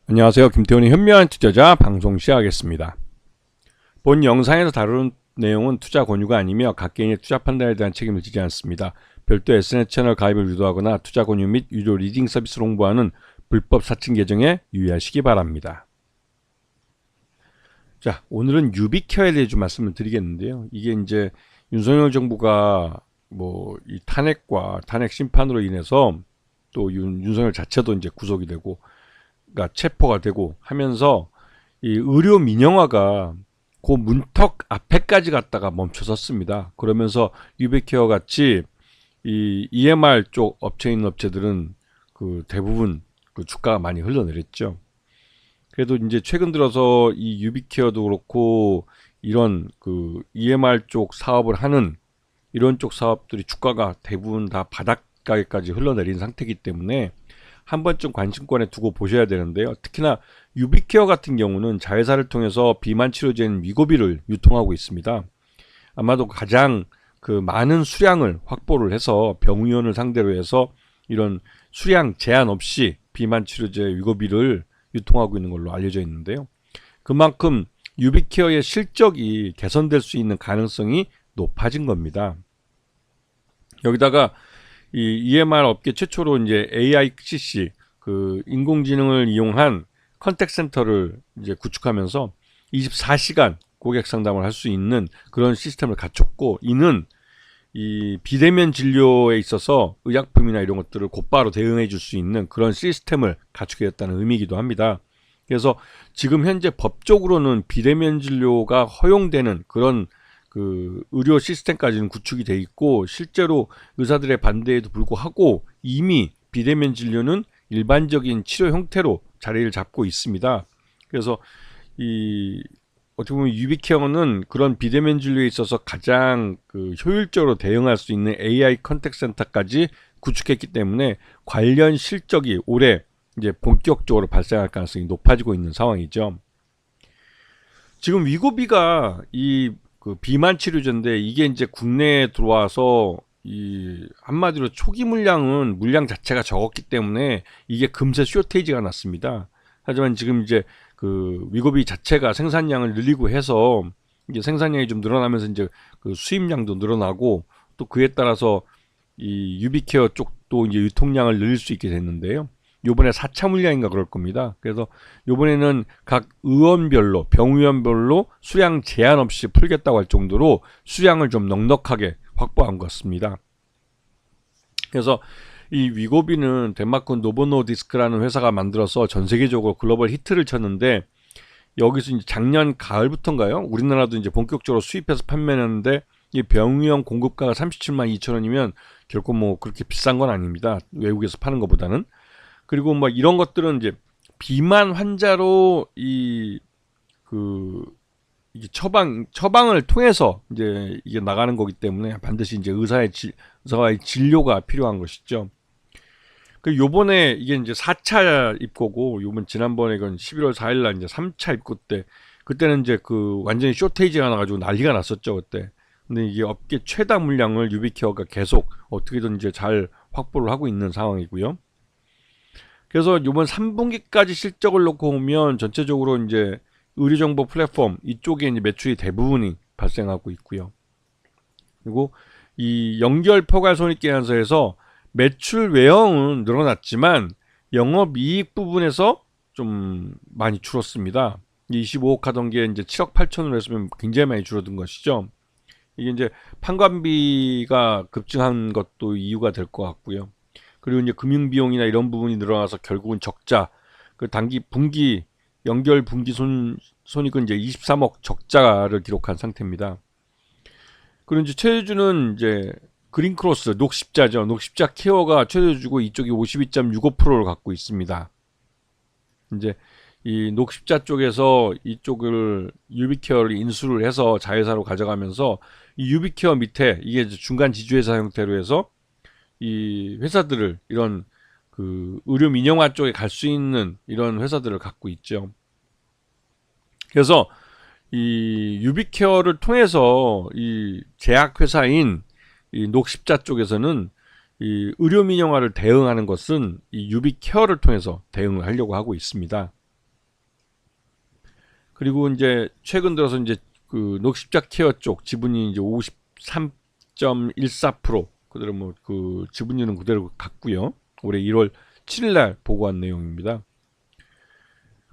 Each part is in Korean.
안녕하세요. 김태훈의 현명한 투자자 방송 시작하겠습니다. 본 영상에서 다루는 내용은 투자 권유가 아니며 각 개인의 투자 판단에 대한 책임을 지지 않습니다. 별도 SNS 채널 가입을 유도하거나 투자 권유 및 유료 리딩 서비스를 홍보하는 불법 사칭 계정에 유의하시기 바랍니다. 자, 오늘은 유비케어에 대해 좀 말씀을 드리겠는데요. 이게 이제 윤석열 정부가 이 탄핵과 탄핵 심판으로 인해서 또 윤석열 자체도 이제 구속이 되고 체포가 되고 하면서 이 의료 민영화가 그 문턱 앞에까지 갔다가 멈춰섰습니다. 그러면서 유비케어 같이 이 EMR 쪽 업체에 있는 업체들은 그 대부분 그 주가가 많이 흘러내렸죠. 그래도 이제 최근 들어서 이 유비케어도 그렇고 이런 그 EMR 쪽 사업을 하는 이런 쪽 사업들이 주가가 대부분 다 바닥가에까지 흘러내린 상태이기 때문에 한 번쯤 관심권에 두고 보셔야 되는데요. 특히나 유비케어 같은 경우는 자회사를 통해서 비만 치료제인 위고비를 유통하고 있습니다. 아마도 가장 그 많은 수량을 확보를 해서 병의원을 상대로 해서 이런 수량 제한 없이 비만 치료제 위고비를 유통하고 있는 걸로 알려져 있는데요. 그만큼 유비케어의 실적이 개선될 수 있는 가능성이 높아진 겁니다. 여기다가 이 EMR 업계 최초로 이제 AICC 그 인공지능을 이용한 컨택 센터를 이제 구축하면서 24시간 고객 상담을 할 수 있는 그런 시스템을 갖췄고, 이는 이 비대면 진료에 있어서 의약품이나 이런 것들을 곧바로 대응해 줄 수 있는 그런 시스템을 갖추게 됐다는 의미이기도 합니다. 그래서 지금 현재 법적으로는 비대면 진료가 허용되는 그런 그 의료 시스템까지는 구축이 돼 있고, 실제로 의사들의 반대에도 불구하고 이미 비대면 진료는 일반적인 치료 형태로 자리를 잡고 있습니다. 그래서 이 어떻게 보면 유비케어는 그런 비대면 진료에 있어서 가장 그 효율적으로 대응할 수 있는 AI 컨택 센터까지 구축했기 때문에 관련 실적이 올해 이제 본격적으로 발생할 가능성이 높아지고 있는 상황이죠. 지금 위고비가 그 비만 치료제인데, 이게 이제 국내에 들어와서 이 한마디로 초기 물량 자체가 적었기 때문에 이게 금세 쇼테이지가 났습니다. 하지만 지금 이제 그 위고비 자체가 생산량을 늘리고 해서 이제 생산량이 좀 늘어나면서 이제 그 수입량도 늘어나고, 또 그에 따라서 이 유비케어 쪽도 이제 유통량을 늘릴 수 있게 됐는데요. 요번에 4차 물량인가 그럴 겁니다. 그래서 요번에는 각 의원별로 병의원별로 수량 제한 없이 풀겠다고 할 정도로 수량을 좀 넉넉하게 확보한 것 같습니다. 그래서 이 위고비는 덴마크 노보노디스크라는 회사가 만들어서 전 세계적으로 글로벌 히트를 쳤는데, 여기서 이제 작년 가을부터인가요? 우리나라도 이제 본격적으로 수입해서 판매했는데, 이 병의원 공급가가 37만 2천 원이면 결코 뭐 그렇게 비싼 건 아닙니다. 외국에서 파는 것보다는. 그리고 뭐 이런 것들은 이제 비만 환자로 이게 처방을 통해서 이제 이게 나가는 거기 때문에 반드시 이제 의사와의 진료가 필요한 것이죠. 그 요번에 이게 이제 4차 입고고, 요번 지난번에 이건 11월 4일 날 이제 3차 입고 때, 그때는 이제 그 완전히 쇼테이지가 나가지고 난리가 났었죠, 그때. 근데 이게 업계 최다 물량을 유비케어가 계속 어떻게든 이제 잘 확보를 하고 있는 상황이고요. 그래서 이번 3분기까지 실적을 놓고 보면 전체적으로 이제 의료정보 플랫폼 이쪽에 이제 매출이 대부분이 발생하고 있고요. 그리고 이 연결 포괄 손익계산서에서 매출 외형은 늘어났지만 영업이익 부분에서 좀 많이 줄었습니다. 25억 하던 게 이제 7억 8천으로 했으면 굉장히 많이 줄어든 것이죠. 이게 이제 판관비가 급증한 것도 이유가 될 것 같고요. 그리고 이제 금융 비용이나 이런 부분이 늘어나서 결국은 적자, 그 분기 연결 분기 손익은 이제 23억 적자를 기록한 상태입니다. 그리고 이제 최대주는 이제 그린크로스 녹십자죠. 녹십자 케어가 최대주고, 이쪽이 52.65%를 갖고 있습니다. 이제 이 녹십자 쪽에서 이쪽을 유비케어를 인수를 해서 자회사로 가져가면서 이 유비케어 밑에 이게 이제 중간 지주회사 형태로 해서 이 회사들을 이런 그 의료 민영화 쪽에 갈 수 있는 이런 회사들을 갖고 있죠. 그래서 이 유비케어를 통해서 이 제약회사인 이 녹십자 쪽에서는 이 의료 민영화를 대응하는 것은 이 유비케어를 통해서 대응을 하려고 하고 있습니다. 그리고 이제 최근 들어서 이제 그 녹십자 케어 쪽 지분이 이제 53.14%, 그대로 뭐 그 지분율은 그대로 같고요. 올해 1월 7일 날 보고한 내용입니다.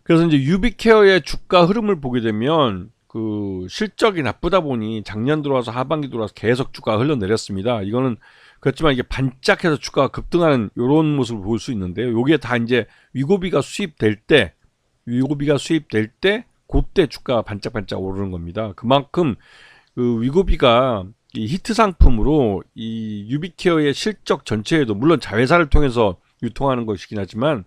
그래서 이제 유비케어의 주가 흐름을 보게 되면 그 실적이 나쁘다 보니 작년 들어와서 하반기 들어와서 계속 주가가 흘러내렸습니다. 이거는 그렇지만 이게 반짝해서 주가가 급등하는 이런 모습을 볼 수 있는데요. 요게 다 이제 위고비가 수입될 때 그때 주가가 반짝반짝 오르는 겁니다. 그만큼 그 위고비가 이 히트 상품으로 이 유비케어의 실적 전체에도, 물론 자회사를 통해서 유통하는 것이긴 하지만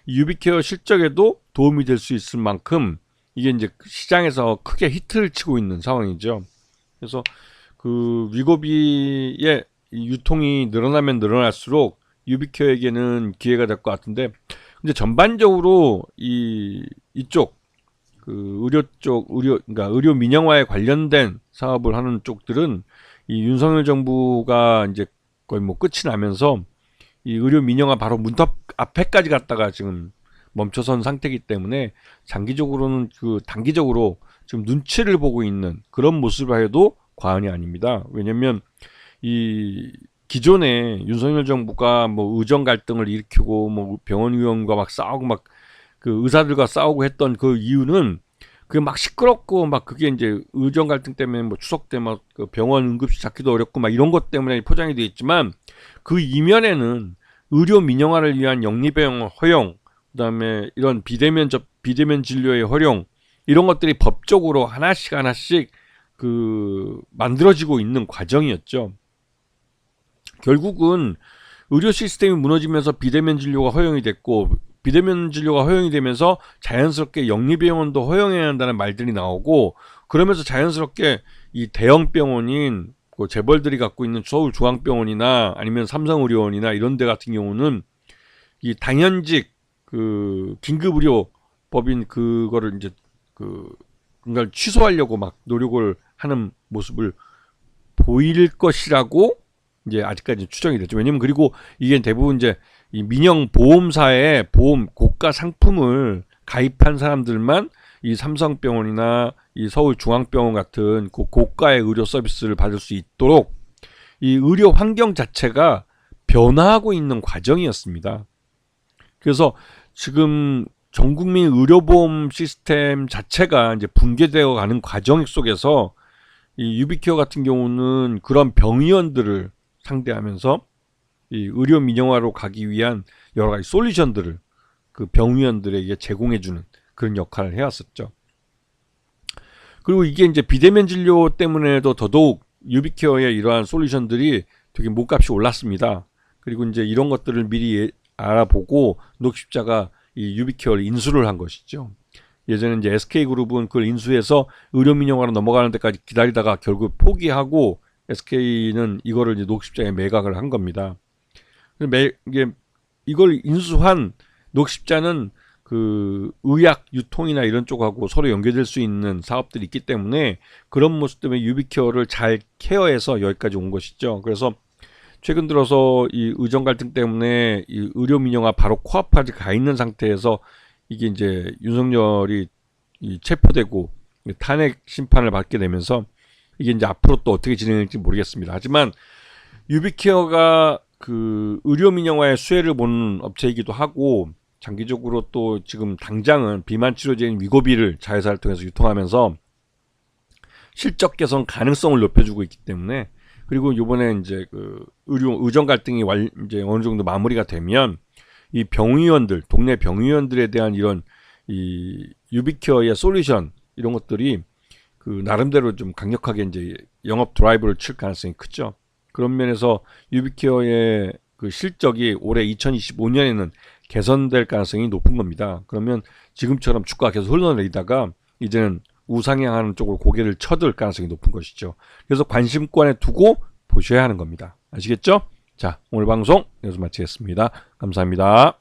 이 유비케어 실적에도 도움이 될 수 있을 만큼 이게 이제 시장에서 크게 히트를 치고 있는 상황이죠. 그래서 그 위고비의 유통이 늘어나면 늘어날수록 유비케어에게는 기회가 될 것 같은데, 근데 전반적으로 이쪽 그 그러니까 의료 민영화에 관련된 사업을 하는 쪽들은 이 윤석열 정부가 이제 거의 뭐 끝이 나면서 이 의료 민영화 바로 문턱 앞에까지 갔다가 지금 멈춰선 상태이기 때문에 단기적으로 지금 눈치를 보고 있는 그런 모습을 해도 과언이 아닙니다. 왜냐면 이 기존에 윤석열 정부가 뭐 의정 갈등을 일으키고 뭐 병원 의원과 막 싸우고 막 그 의사들과 싸우고 했던 그 이유는 그게 막 시끄럽고 막 그게 이제 의정 갈등 때문에 뭐 추석 때 막 그 병원 응급실 잡기도 어렵고 막 이런 것 때문에 포장이 되어 있지만, 그 이면에는 의료 민영화를 위한 영리병원 허용, 그다음에 이런 비대면 진료의 허용, 이런 것들이 법적으로 하나씩 그 만들어지고 있는 과정이었죠. 결국은 의료 시스템이 무너지면서 비대면 진료가 허용이 됐고, 비대면 진료가 허용이 되면서 자연스럽게 영리병원도 허용해야 한다는 말들이 나오고, 그러면서 자연스럽게 이 대형 병원인 그 재벌들이 갖고 있는 서울중앙병원이나 아니면 삼성의료원이나 이런 데 같은 경우는 이 당연직 그 긴급의료법인 그거를 이제 그걸 취소하려고 막 노력을 하는 모습을 보일 것이라고 이제 아직까지 추정이 됐죠. 왜냐면 그리고 이게 대부분 이제 이 민영 보험사의 보험 고가 상품을 가입한 사람들만 이 삼성병원이나 이 서울중앙병원 같은 고가의 의료 서비스를 받을 수 있도록 이 의료 환경 자체가 변화하고 있는 과정이었습니다. 그래서 지금 전국민 의료보험 시스템 자체가 이제 붕괴되어 가는 과정 속에서 이 유비케어 같은 경우는 그런 병의원들을 상대하면서 이 의료 민영화로 가기 위한 여러 가지 솔루션들을 그 병의원들에게 제공해주는 그런 역할을 해왔었죠. 그리고 이게 이제 비대면 진료 때문에도 더더욱 유비케어의 이러한 솔루션들이 되게 몸값이 올랐습니다. 그리고 이제 이런 것들을 미리 알아보고 녹십자가 이 유비케어를 인수를 한 것이죠. 예전에 이제 SK그룹은 그걸 인수해서 의료 민영화로 넘어가는 데까지 기다리다가 결국 포기하고 SK는 이거를 이제 녹십자에 매각을 한 겁니다. 이걸 인수한 녹십자는 그 의약 유통이나 이런 쪽하고 서로 연계될 수 있는 사업들이 있기 때문에 그런 모습 때문에 유비케어를 잘 케어해서 여기까지 온 것이죠. 그래서 최근 들어서 이 의정 갈등 때문에 이 의료 민영화 바로 코앞까지 가 있는 상태에서 이게 이제 윤석열이 체포되고 탄핵 심판을 받게 되면서 이게 이제 앞으로 또 어떻게 진행될지 모르겠습니다. 하지만 유비케어가 그 의료 민영화의 수혜를 보는 업체이기도 하고, 장기적으로 또 지금 당장은 비만 치료제인 위고비를 자회사를 통해서 유통하면서 실적 개선 가능성을 높여주고 있기 때문에, 그리고 이번에 이제 그 의정 갈등이 이제 어느 정도 마무리가 되면 이 병의원들, 동네 병의원들에 대한 이런 이 유비케어의 솔루션 이런 것들이 그 나름대로 좀 강력하게 이제 영업 드라이브를 칠 가능성이 크죠. 그런 면에서 유비케어의 그 실적이 올해 2025년에는 개선될 가능성이 높은 겁니다. 그러면 지금처럼 주가가 계속 흘러내리다가 이제는 우상향하는 쪽으로 고개를 쳐들 가능성이 높은 것이죠. 그래서 관심권에 두고 보셔야 하는 겁니다. 아시겠죠? 자, 오늘 방송 여기서 마치겠습니다. 감사합니다.